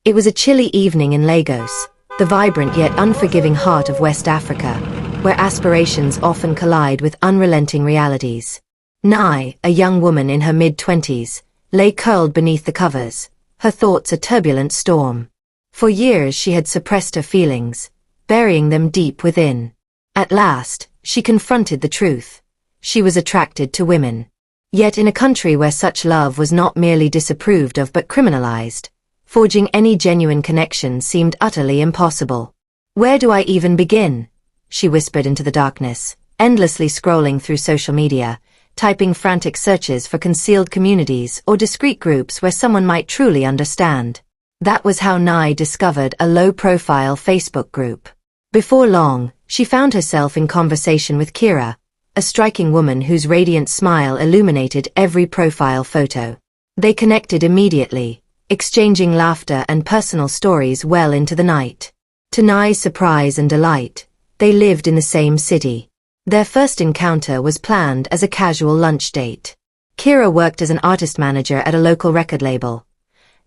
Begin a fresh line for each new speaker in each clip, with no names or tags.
It was a chilly evening in Lagos, the vibrant yet unforgiving heart of West Africa, where aspirations often collide with unrelenting realities. Nai, a young woman in her mid-20s, lay curled beneath the covers, her thoughts a turbulent storm. For years she had suppressed her feelings, burying them deep within. At last, she confronted the truth. She was attracted to women. Yet in a country where such love was not merely disapproved of but criminalized, forging any genuine connection seemed utterly impossible. "Where do I even begin?" she whispered into the darkness, endlessly scrolling through social media, typing frantic searches for concealed communities or discrete groups where someone might truly understand. That was how Nai discovered a low-profile Facebook group. Before long, she found herself in conversation with Kira, a striking woman whose radiant smile illuminated every profile photo. They connected immediately, exchanging laughter and personal stories well into the night. To Nai's surprise and delight, they lived in the same city. Their first encounter was planned as a casual lunch date. Kira worked as an artist manager at a local record label.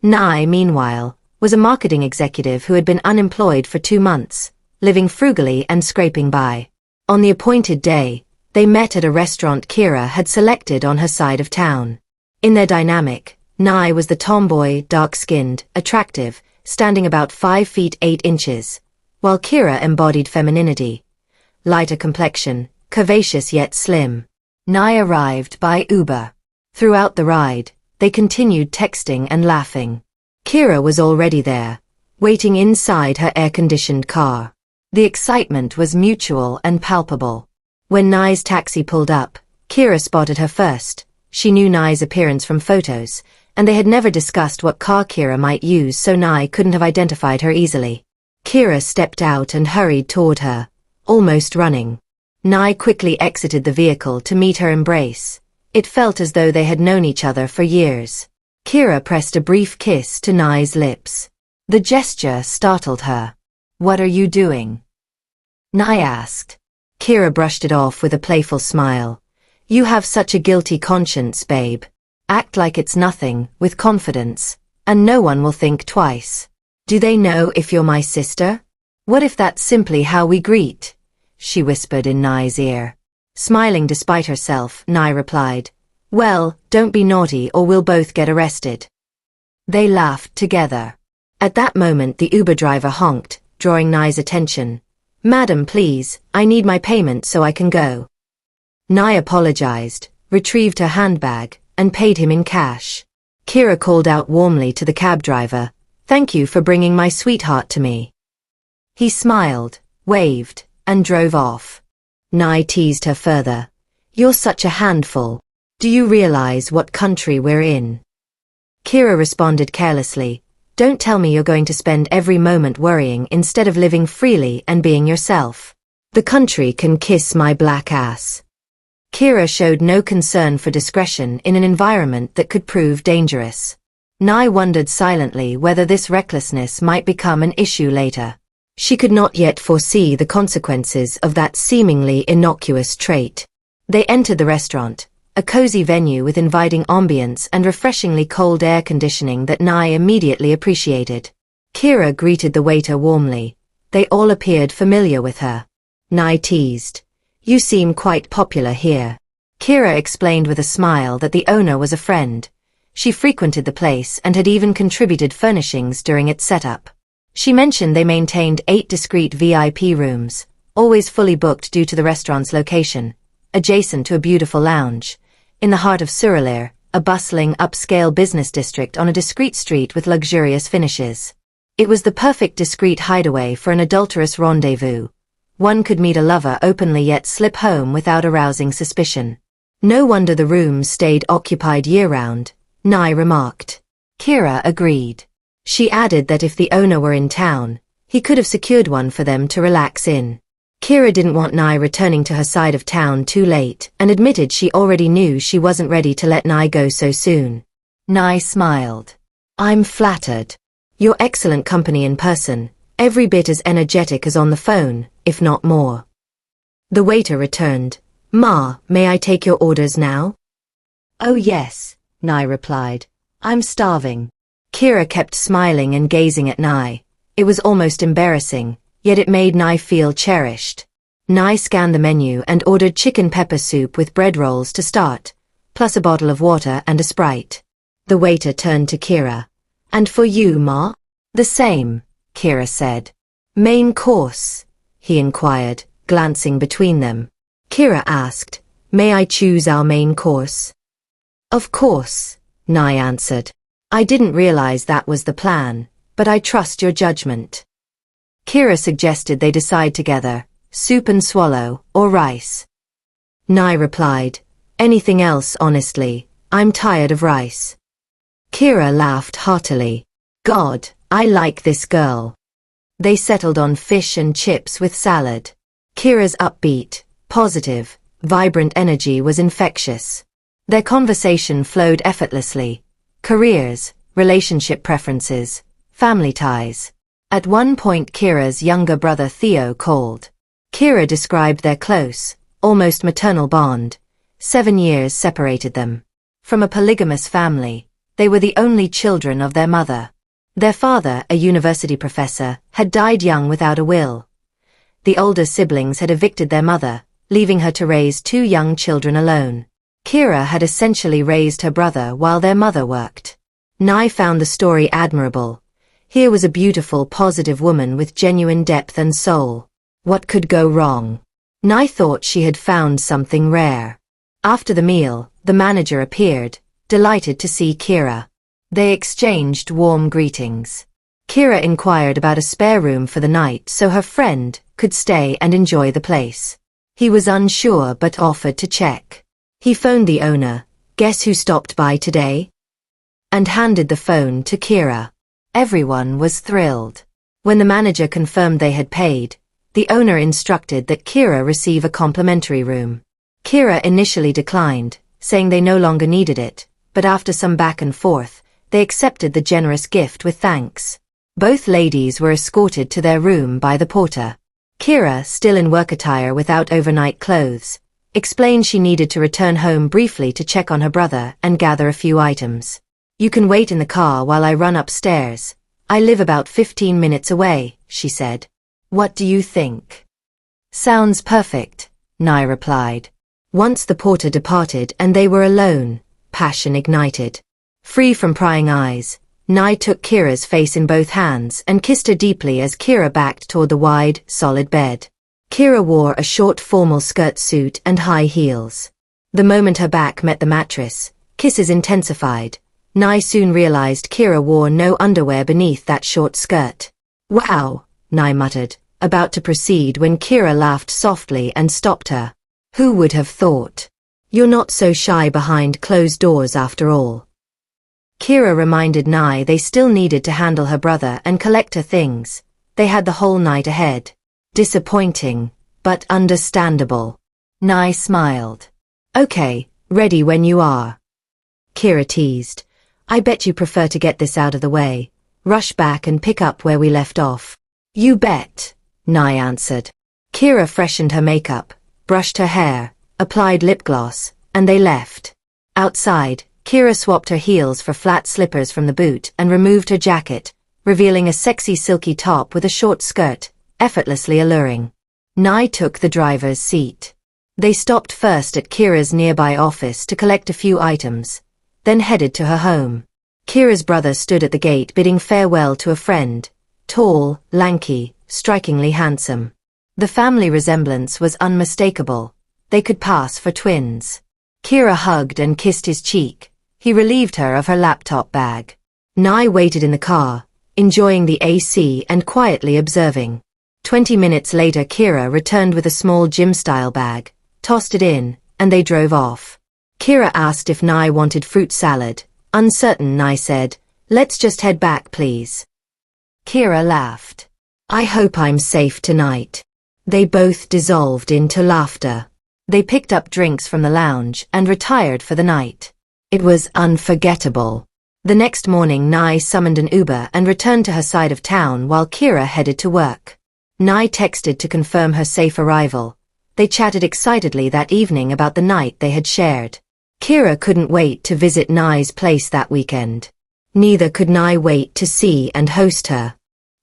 Nai, meanwhile, was a marketing executive who had been unemployed for 2 months, living frugally and scraping by. On the appointed day, they met at a restaurant Kira had selected on her side of town. In their dynamic, Nai was the tomboy, dark-skinned, attractive, standing about 5 feet 8 inches, while Kira embodied femininity. Lighter complexion, curvaceous yet slim. Nai arrived by Uber. Throughout the ride, they continued texting and laughing. Kira was already there, waiting inside her air-conditioned car. The excitement was mutual and palpable. When Nai's taxi pulled up, Kira spotted her first. She knew Nai's appearance from photos, and they had never discussed what car Kira might use, so Nai couldn't have identified her easily. Kira stepped out and hurried toward her, almost running. Nai quickly exited the vehicle to meet her embrace. It felt as though they had known each other for years. Kira pressed a brief kiss to Nai's lips. The gesture startled her. "What are you doing?" Nai asked. Kira brushed it off with a playful smile. "You have such a guilty conscience, babe. Act like it's nothing, with confidence, and no one will think twice. Do they know if you're my sister? What if that's simply how we greet?" she whispered in Nai's ear. Smiling despite herself, Nai replied, "Well, don't be naughty or we'll both get arrested." They laughed together. At that moment the Uber driver honked, drawing Nai's attention. "Madam, please, I need my payment so I can go." Nai apologized, retrieved her handbag, and paid him in cash. Kira called out warmly to the cab driver, "Thank you for bringing my sweetheart to me." He smiled, waved, and drove off. Nai teased her further. "You're such a handful. Do you realize what country we're in?" Kira responded carelessly, "Don't tell me you're going to spend every moment worrying instead of living freely and being yourself. The country can kiss my black ass." Kira showed no concern for discretion in an environment that could prove dangerous. Nai wondered silently whether this recklessness might become an issue later. She could not yet foresee the consequences of that seemingly innocuous trait. They entered the restaurant, a cozy venue with inviting ambience and refreshingly cold air conditioning that Nai immediately appreciated. Kira greeted the waiter warmly. They all appeared familiar with her. Nai teased, "You seem quite popular here." Kira explained with a smile that the owner was a friend. She frequented the place and had even contributed furnishings during its setup. She mentioned they maintained 8 discrete VIP rooms, always fully booked due to the restaurant's location, adjacent to a beautiful lounge, in the heart of Surulere, a bustling upscale business district on a discreet street with luxurious finishes. It was the perfect discreet hideaway for an adulterous rendezvous. One could meet a lover openly yet slip home without arousing suspicion. "No wonder the rooms stayed occupied year-round," Nai remarked. Kira agreed. She added that if the owner were in town, he could have secured one for them to relax in. Kira didn't want Nai returning to her side of town too late and admitted she already knew she wasn't ready to let Nai go so soon. Nai smiled. "I'm flattered. You're excellent company in person, every bit as energetic as on the phone, if not more." The waiter returned. "Ma, may I take your orders now?" "Oh yes," Nai replied. "I'm starving." Kira kept smiling and gazing at Nye. It was almost embarrassing, yet it made Nye feel cherished. Nye scanned the menu and ordered chicken pepper soup with bread rolls to start, plus a bottle of water and a Sprite. The waiter turned to Kira. "And for you, Ma?" "The same," Kira said. "Main course?" he inquired, glancing between them. Kira asked, "May I choose our main course?" "Of course," Nye answered. "I didn't realize that was the plan, but I trust your judgment." Kira suggested they decide together, soup and swallow, or rice. Nye replied, "Anything else, honestly. I'm tired of rice." Kira laughed heartily. "God, I like this girl." They settled on fish and chips with salad. Kira's upbeat, positive, vibrant energy was infectious. Their conversation flowed effortlessly. Careers, relationship preferences, family ties. At one point Kira's younger brother Theo called. Kira described their close, almost maternal bond. 7 years separated them. From a polygamous family, they were the only children of their mother. Their father, a university professor, had died young without a will. The older siblings had evicted their mother, leaving her to raise 2 young children alone. Kira had essentially raised her brother while their mother worked. Nye found the story admirable. Here was a beautiful, positive woman with genuine depth and soul. What could go wrong? Nye thought she had found something rare. After the meal, the manager appeared, delighted to see Kira. They exchanged warm greetings. Kira inquired about a spare room for the night so her friend could stay and enjoy the place. He was unsure but offered to check. He phoned the owner, "Guess who stopped by today?" and handed the phone to Kira. Everyone was thrilled. When the manager confirmed they had paid, the owner instructed that Kira receive a complimentary room. Kira initially declined, saying they no longer needed it, but after some back and forth, they accepted the generous gift with thanks. Both ladies were escorted to their room by the porter. Kira, still in work attire without overnight clothes, explained she needed to return home briefly to check on her brother and gather a few items. "You can wait in the car while I run upstairs. I live about 15 minutes away," she said. "What do you think?" "Sounds perfect," Nye replied. Once the porter departed and they were alone, passion ignited. Free from prying eyes, Nye took Kira's face in both hands and kissed her deeply as Kira backed toward the wide, solid bed. Kira wore a short formal skirt suit and high heels. The moment her back met the mattress, kisses intensified. Nye soon realized Kira wore no underwear beneath that short skirt. "Wow," Nye muttered, about to proceed when Kira laughed softly and stopped her. "Who would have thought? You're not so shy behind closed doors after all." Kira reminded Nye they still needed to handle her brother and collect her things. They had the whole night ahead. Disappointing, but understandable. Nye smiled. "Okay, ready when you are." Kira teased. "I bet you prefer to get this out of the way. Rush back and pick up where we left off." "You bet," Nye answered. Kira freshened her makeup, brushed her hair, applied lip gloss, and they left. Outside, Kira swapped her heels for flat slippers from the boot and removed her jacket, revealing a sexy silky top with a short skirt, effortlessly alluring. Nye took the driver's seat. They stopped first at Kira's nearby office to collect a few items, then headed to her home. Kira's brother stood at the gate bidding farewell to a friend, tall, lanky, strikingly handsome. The family resemblance was unmistakable. They could pass for twins. Kira hugged and kissed his cheek. He relieved her of her laptop bag. Nye waited in the car, enjoying the AC and quietly observing. 20 minutes later Kira returned with a small gym-style bag, tossed it in, and they drove off. Kira asked if Nye wanted fruit salad. Uncertain, Nye said, "Let's just head back, please." Kira laughed. "I hope I'm safe tonight." They both dissolved into laughter. They picked up drinks from the lounge and retired for the night. It was unforgettable. The next morning Nye summoned an Uber and returned to her side of town while Kira headed to work. Nye texted to confirm her safe arrival. They chatted excitedly that evening about the night they had shared. Kira couldn't wait to visit Nye's place that weekend. Neither could Nye wait to see and host her.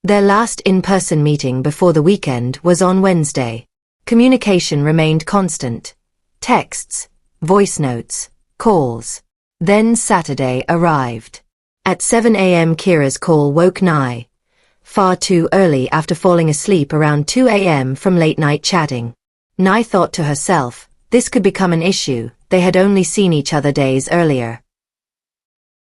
Their last in-person meeting before the weekend was on Wednesday. Communication remained constant. Texts, voice notes, calls. Then Saturday arrived. At 7 a.m. Kira's call woke Nye. Far too early after falling asleep around 2 a.m. from late-night chatting. Nye thought to herself, this could become an issue, they had only seen each other days earlier.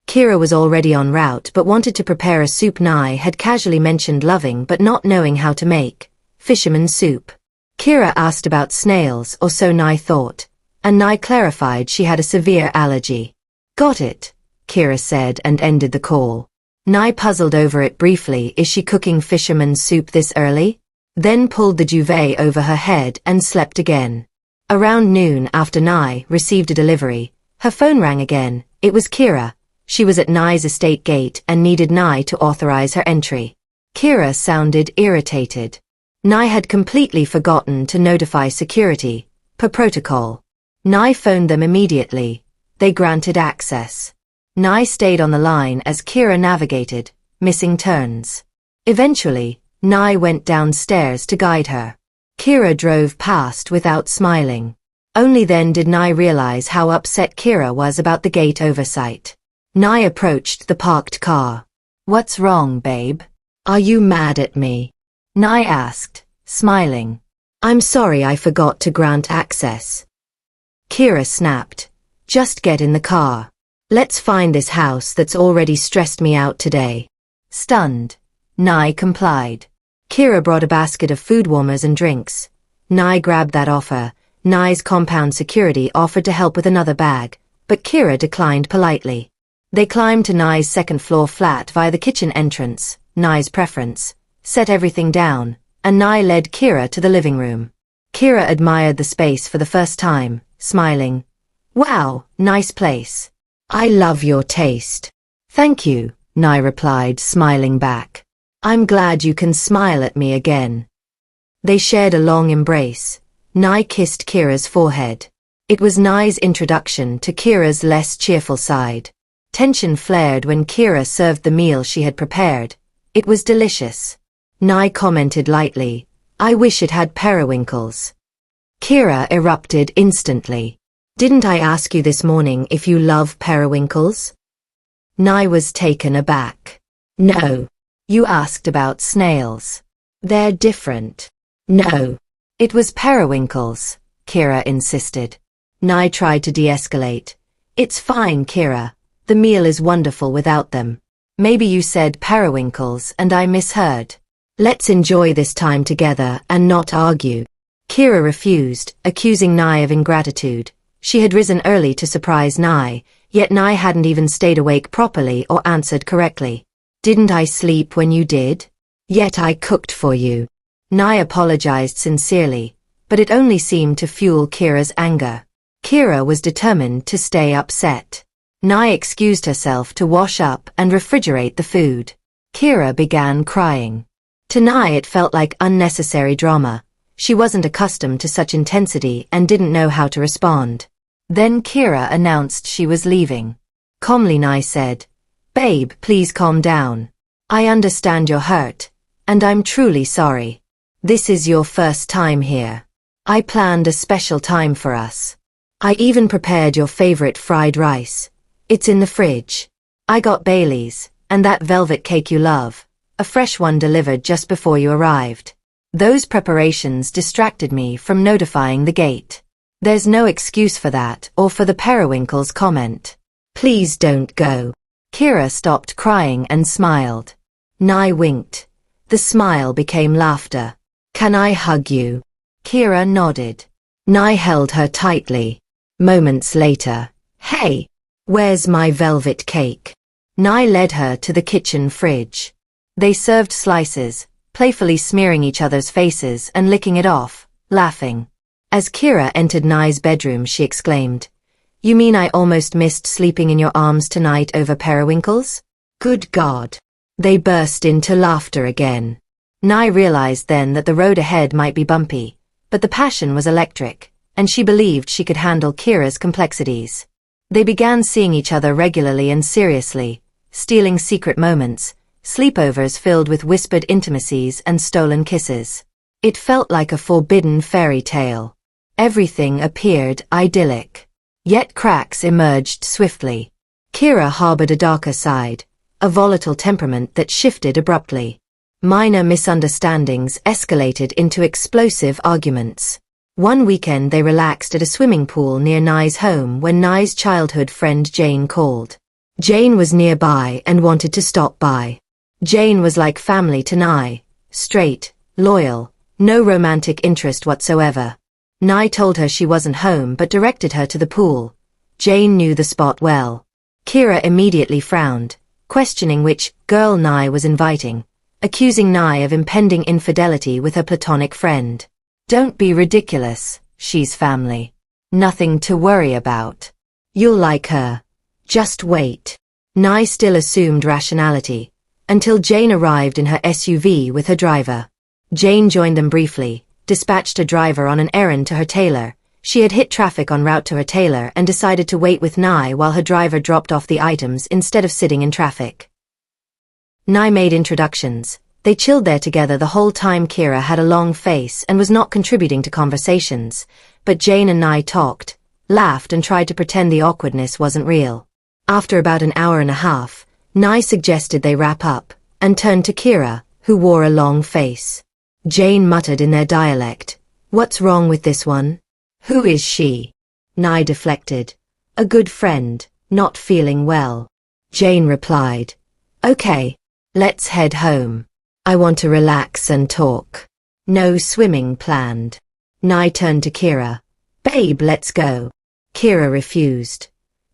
Kira was already en route but wanted to prepare a soup Nye had casually mentioned loving but not knowing how to make. Fisherman soup. Kira asked about snails, or so Nye thought, and Nye clarified she had a severe allergy. Got it, Kira said and ended the call. Nye puzzled over it briefly. Is she cooking fisherman's soup this early? Then pulled the duvet over her head and slept again. Around noon after Nye received a delivery, her phone rang again. It was Kira. She was at Nye's estate gate and needed Nye to authorize her entry. Kira sounded irritated. Nye had completely forgotten to notify security, per protocol. Nye phoned them immediately. They granted access. Nye stayed on the line as Kira navigated, missing turns. Eventually, Nye went downstairs to guide her. Kira drove past without smiling. Only then did Nye realize how upset Kira was about the gate oversight. Nye approached the parked car. What's wrong, babe? Are you mad at me? Nye asked, smiling. I'm sorry I forgot to grant access. Kira snapped. Just get in the car. Let's find this house that's already stressed me out today. Stunned, Nye complied. Kira brought a basket of food warmers and drinks. Nye grabbed that off her. Nye's compound security offered to help with another bag, but Kira declined politely. They climbed to Nye's second-floor flat via the kitchen entrance, Nye's preference, set everything down, and Nye led Kira to the living room. Kira admired the space for the first time, smiling. Wow, nice place. I love your taste. Thank you, Nye replied, smiling back. I'm glad you can smile at me again. They shared a long embrace. Nye kissed Kira's forehead. It was Nye's introduction to Kira's less cheerful side. Tension flared when Kira served the meal she had prepared. It was delicious. Nye commented lightly, I wish it had periwinkles. Kira erupted instantly. Didn't I ask you this morning if you love periwinkles? Nye was taken aback. No. You asked about snails. They're different. No. It was periwinkles, Kira insisted. Nye tried to de-escalate. It's fine, Kira. The meal is wonderful without them. Maybe you said periwinkles and I misheard. Let's enjoy this time together and not argue. Kira refused, accusing Nye of ingratitude. She had risen early to surprise Nye, yet Nye hadn't even stayed awake properly or answered correctly. Didn't I sleep when you did? Yet I cooked for you. Nye apologized sincerely, but it only seemed to fuel Kira's anger. Kira was determined to stay upset. Nye excused herself to wash up and refrigerate the food. Kira began crying. To Nye it felt like unnecessary drama. She wasn't accustomed to such intensity and didn't know how to respond. Then Kira announced she was leaving. Calmly Nye said, Babe, please calm down. I understand you're hurt, and I'm truly sorry. This is your first time here. I planned a special time for us. I even prepared your favorite fried rice. It's in the fridge. I got Bailey's, and that velvet cake you love, a fresh one delivered just before you arrived. Those preparations distracted me from notifying the gate. There's no excuse for that or for the periwinkles comment. Please don't go. Kira stopped crying and smiled. Nye winked. The smile became laughter. Can I hug you? Kira nodded. Nye held her tightly. Moments later. Hey! Where's my velvet cake? Nye led her to the kitchen fridge. They served slices, playfully smearing each other's faces and licking it off, laughing. As Kira entered Nye's bedroom, she exclaimed, You mean I almost missed sleeping in your arms tonight over periwinkles? Good God. They burst into laughter again. Nye realized then that the road ahead might be bumpy, but the passion was electric, and she believed she could handle Kira's complexities. They began seeing each other regularly and seriously, stealing secret moments, sleepovers filled with whispered intimacies and stolen kisses. It felt like a forbidden fairy tale. Everything appeared idyllic. Yet cracks emerged swiftly. Kira harbored a darker side, a volatile temperament that shifted abruptly. Minor misunderstandings escalated into explosive arguments. One weekend they relaxed at a swimming pool near Nye's home when Nye's childhood friend Jane called. Jane was nearby and wanted to stop by. Jane was like family to Nye, straight, loyal, no romantic interest whatsoever. Nye told her she wasn't home but directed her to the pool. Jane knew the spot well. Kira immediately frowned, questioning which girl Nye was inviting, accusing Nye of impending infidelity with her platonic friend. Don't be ridiculous, she's family. Nothing to worry about. You'll like her. Just wait. Nye still assumed rationality, until Jane arrived in her SUV with her driver. Jane joined them briefly, dispatched a driver on an errand to her tailor. She had hit traffic en route to her tailor and decided to wait with Nye while her driver dropped off the items instead of sitting in traffic. Nye made introductions. They chilled there together the whole time. Kira had a long face and was not contributing to conversations, but Jane and Nye talked, laughed and tried to pretend the awkwardness wasn't real. After about an hour and a half, Nye suggested they wrap up, and turned to Kira, who wore a long face. Jane muttered in their dialect, "What's wrong with this one? Who is she?" Nye deflected, "A good friend, not feeling well." Jane replied, "Okay, let's head home. I want to relax and talk. No swimming planned." Nye turned to Kira, "Babe, let's go." Kira refused.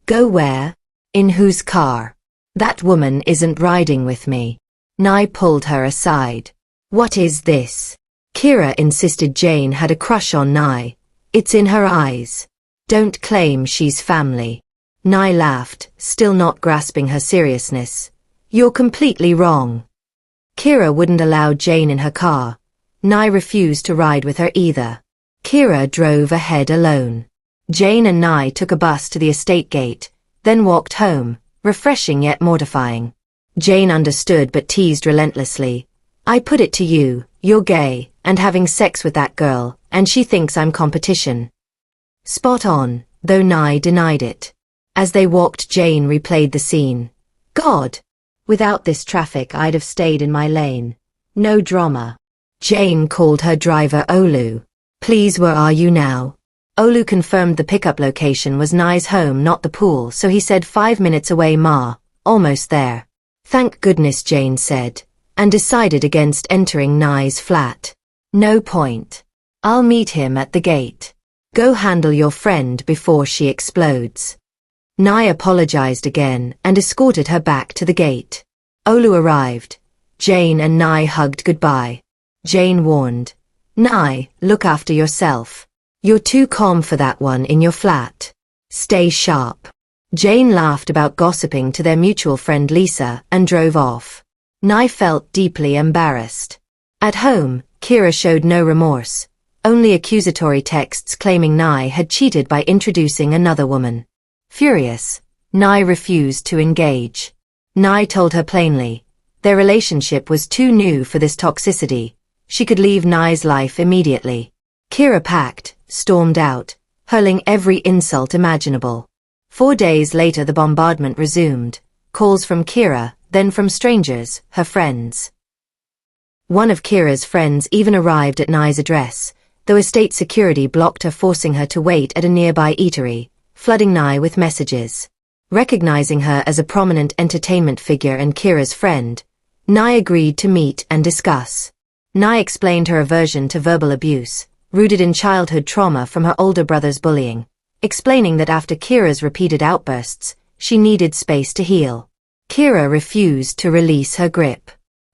"Go where? In whose car? That woman isn't riding with me." Nye pulled her aside. "What is this?" Kira insisted Jane had a crush on Nye. "It's in her eyes. Don't claim she's family." Nye laughed, still not grasping her seriousness. "You're completely wrong." Kira wouldn't allow Jane in her car. Nye refused to ride with her either. Kira drove ahead alone. Jane and Nye took a bus to the estate gate, then walked home, refreshing yet mortifying. Jane understood but teased relentlessly. "I put it to you, you're gay, and having sex with that girl, and she thinks I'm competition." Spot on, though Nye denied it. As they walked, Jane replayed the scene. "God! Without this traffic I'd have stayed in my lane. No drama." Jane called her driver Olu. "Please, where are you now?" Olu confirmed the pickup location was Nye's home, not the pool, so he said 5 minutes away, ma. Almost there. "Thank goodness," Jane said, and decided against entering Nye's flat. "No point. I'll meet him at the gate. Go handle your friend before she explodes." Nye apologized again and escorted her back to the gate. Olu arrived. Jane and Nye hugged goodbye. Jane warned, "Nye, look after yourself. You're too calm for that one in your flat. Stay sharp." Jane laughed about gossiping to their mutual friend Lisa and drove off. Nye felt deeply embarrassed. At home, Kira showed no remorse, only accusatory texts claiming Nye had cheated by introducing another woman. Furious, Nye refused to engage. Nye told her plainly, their relationship was too new for this toxicity. She could leave Nye's life immediately. Kira packed, stormed out, hurling every insult imaginable. 4 days later the bombardment resumed, calls from Kira, then from strangers, her friends. One of Kira's friends even arrived at Nye's address, though estate security blocked her, forcing her to wait at a nearby eatery, flooding Nye with messages. Recognizing her as a prominent entertainment figure and Kira's friend, Nye agreed to meet and discuss. Nye explained her aversion to verbal abuse, rooted in childhood trauma from her older brother's bullying, explaining that after Kira's repeated outbursts, she needed space to heal. Kira refused to release her grip.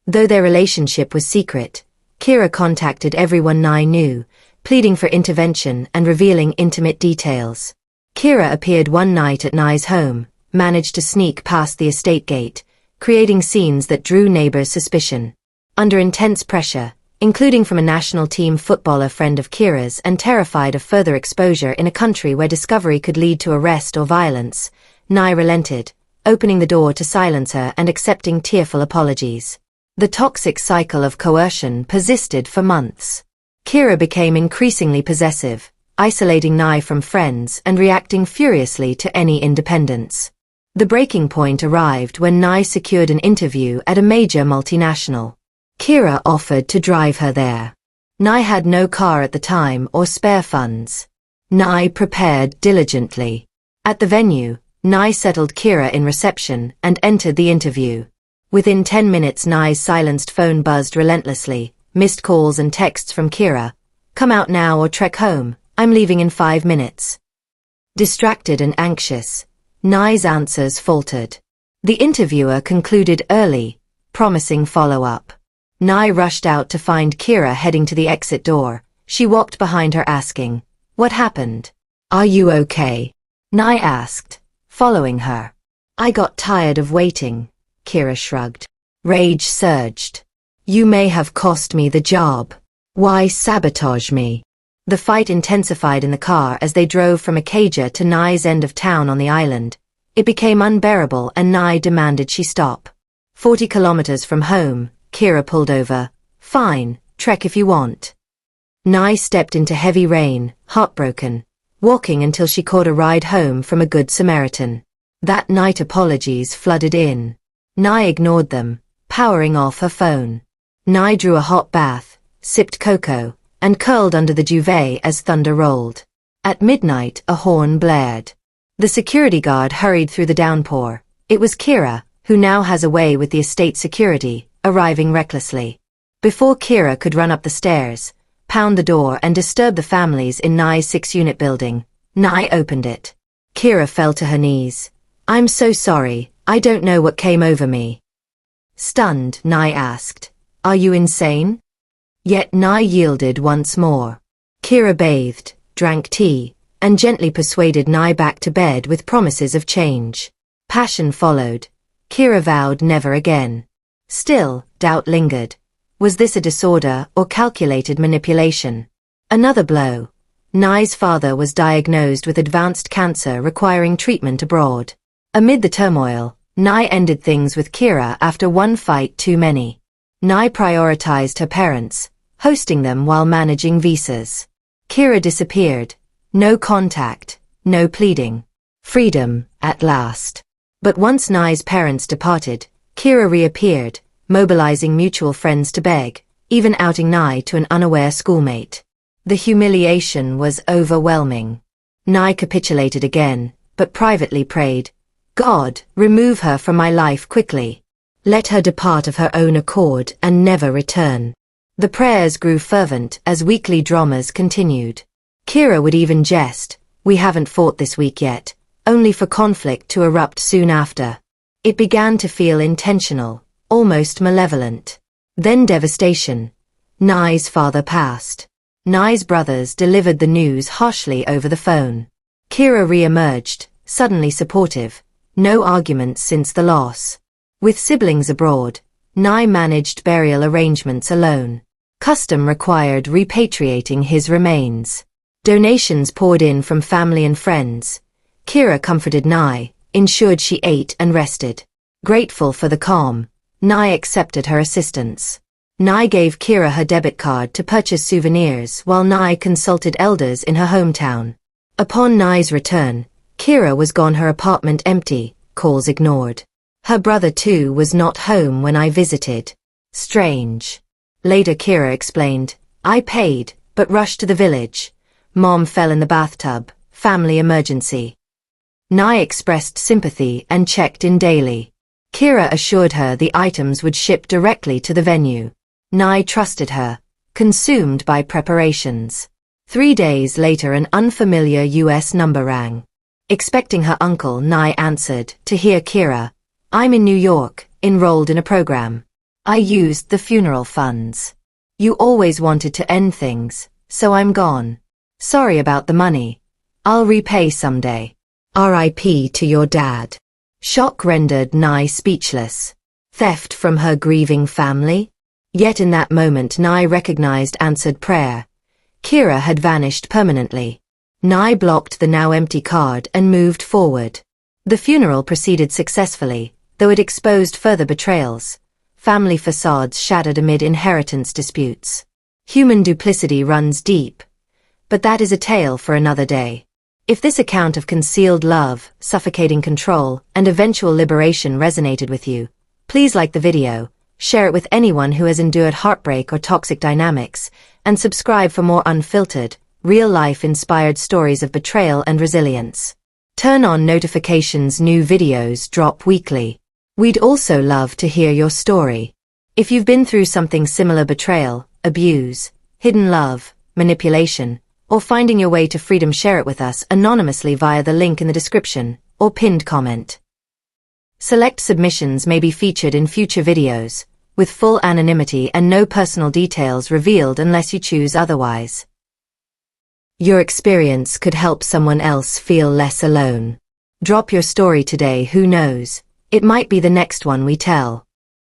Though their relationship was secret, Kira contacted everyone Nye knew, pleading for intervention and revealing intimate details. Kira appeared one night at Nye's home, managed to sneak past the estate gate, creating scenes that drew neighbors' suspicion. Under intense pressure, including from a national team footballer friend of Kira's and terrified of further exposure in a country where discovery could lead to arrest or violence, Nye relented, opening the door to silence her and accepting tearful apologies. The toxic cycle of coercion persisted for months. Kira became increasingly possessive, isolating Nye from friends and reacting furiously to any independence. The breaking point arrived when Nye secured an interview at a major multinational. Kira offered to drive her there. Nye had no car at the time or spare funds. Nye prepared diligently. At the venue, Nye settled Kira in reception and entered the interview. Within 10 minutes, Nye's silenced phone buzzed relentlessly, missed calls and texts from Kira. "Come out now or trek home, I'm leaving in 5 minutes." Distracted and anxious, Nye's answers faltered. The interviewer concluded early, promising follow-up. Nye rushed out to find Kira heading to the exit door. She walked behind her asking, "What happened? Are you okay?" Nye asked, following her. "I got tired of waiting," Kira shrugged. Rage surged. "You may have cost me the job. Why sabotage me?" The fight intensified in the car as they drove from Acadia to Nye's end of town on the island. It became unbearable and Nye demanded she stop. 40 kilometers from home, Kira pulled over. "Fine, trek if you want." Nye stepped into heavy rain, heartbroken, walking until she caught a ride home from a Good Samaritan. That night apologies flooded in. Nye ignored them, powering off her phone. Nye drew a hot bath, sipped cocoa, and curled under the duvet as thunder rolled. At midnight, a horn blared. The security guard hurried through the downpour. It was Kira, who now has a way with the estate security, arriving recklessly. Before Kira could run up the stairs, pound the door and disturb the families in Nye's 6-unit building, Nye opened it. Kira fell to her knees. "I'm so sorry, I don't know what came over me." Stunned, Nye asked, "Are you insane?" Yet Nye yielded once more. Kira bathed, drank tea, and gently persuaded Nye back to bed with promises of change. Passion followed. Kira vowed never again. Still, doubt lingered. Was this a disorder or calculated manipulation? Another blow. Nye's father was diagnosed with advanced cancer requiring treatment abroad. Amid the turmoil, Nye ended things with Kira after one fight too many. Nye prioritized her parents, hosting them while managing visas. Kira disappeared. No contact, no pleading. Freedom, at last. But once Nye's parents departed, Kira reappeared, mobilizing mutual friends to beg, even outing Nye to an unaware schoolmate. The humiliation was overwhelming. Nye capitulated again, but privately prayed, "God, remove her from my life quickly. Let her depart of her own accord and never return." The prayers grew fervent as weekly dramas continued. Kira would even jest, "We haven't fought this week yet," only for conflict to erupt soon after. It began to feel intentional, almost malevolent. Then devastation. Nye's father passed. Nye's brothers delivered the news harshly over the phone. Kira re-emerged, suddenly supportive, no arguments since the loss. With siblings abroad, Nye managed burial arrangements alone. Custom required repatriating his remains. Donations poured in from family and friends. Kira comforted Nye, ensured she ate and rested. Grateful for the calm, Nye accepted her assistance. Nye gave Kira her debit card to purchase souvenirs while Nye consulted elders in her hometown. Upon Nye's return, Kira was gone, her apartment empty, calls ignored. Her brother too was not home when I visited. Strange. Later Kira explained, "I paid, but rushed to the village. Mom fell in the bathtub, family emergency." Nye expressed sympathy and checked in daily. Kira assured her the items would ship directly to the venue. Nye trusted her, consumed by preparations. 3 days later an unfamiliar US number rang. Expecting her uncle, Nye answered, to hear Kira, "I'm in New York, enrolled in a program. I used the funeral funds. You always wanted to end things, so I'm gone. Sorry about the money. I'll repay someday. R.I.P. to your dad." Shock rendered Nye speechless. Theft from her grieving family? Yet in that moment Nye recognized answered prayer. Kira had vanished permanently. Nye blocked the now empty card and moved forward. The funeral proceeded successfully, though it exposed further betrayals. Family facades shattered amid inheritance disputes. Human duplicity runs deep. But that is a tale for another day. If this account of concealed love, suffocating control, and eventual liberation resonated with you, please like the video, share it with anyone who has endured heartbreak or toxic dynamics, and subscribe for more unfiltered, real-life-inspired stories of betrayal and resilience. Turn on notifications, new videos drop weekly. We'd also love to hear your story. If you've been through something similar: betrayal, abuse, hidden love, manipulation, or finding your way to freedom, share it with us anonymously via the link in the description or pinned comment. Select submissions may be featured in future videos, with full anonymity and no personal details revealed unless you choose otherwise. Your experience could help someone else feel less alone. Drop your story today, who knows, it might be the next one we tell.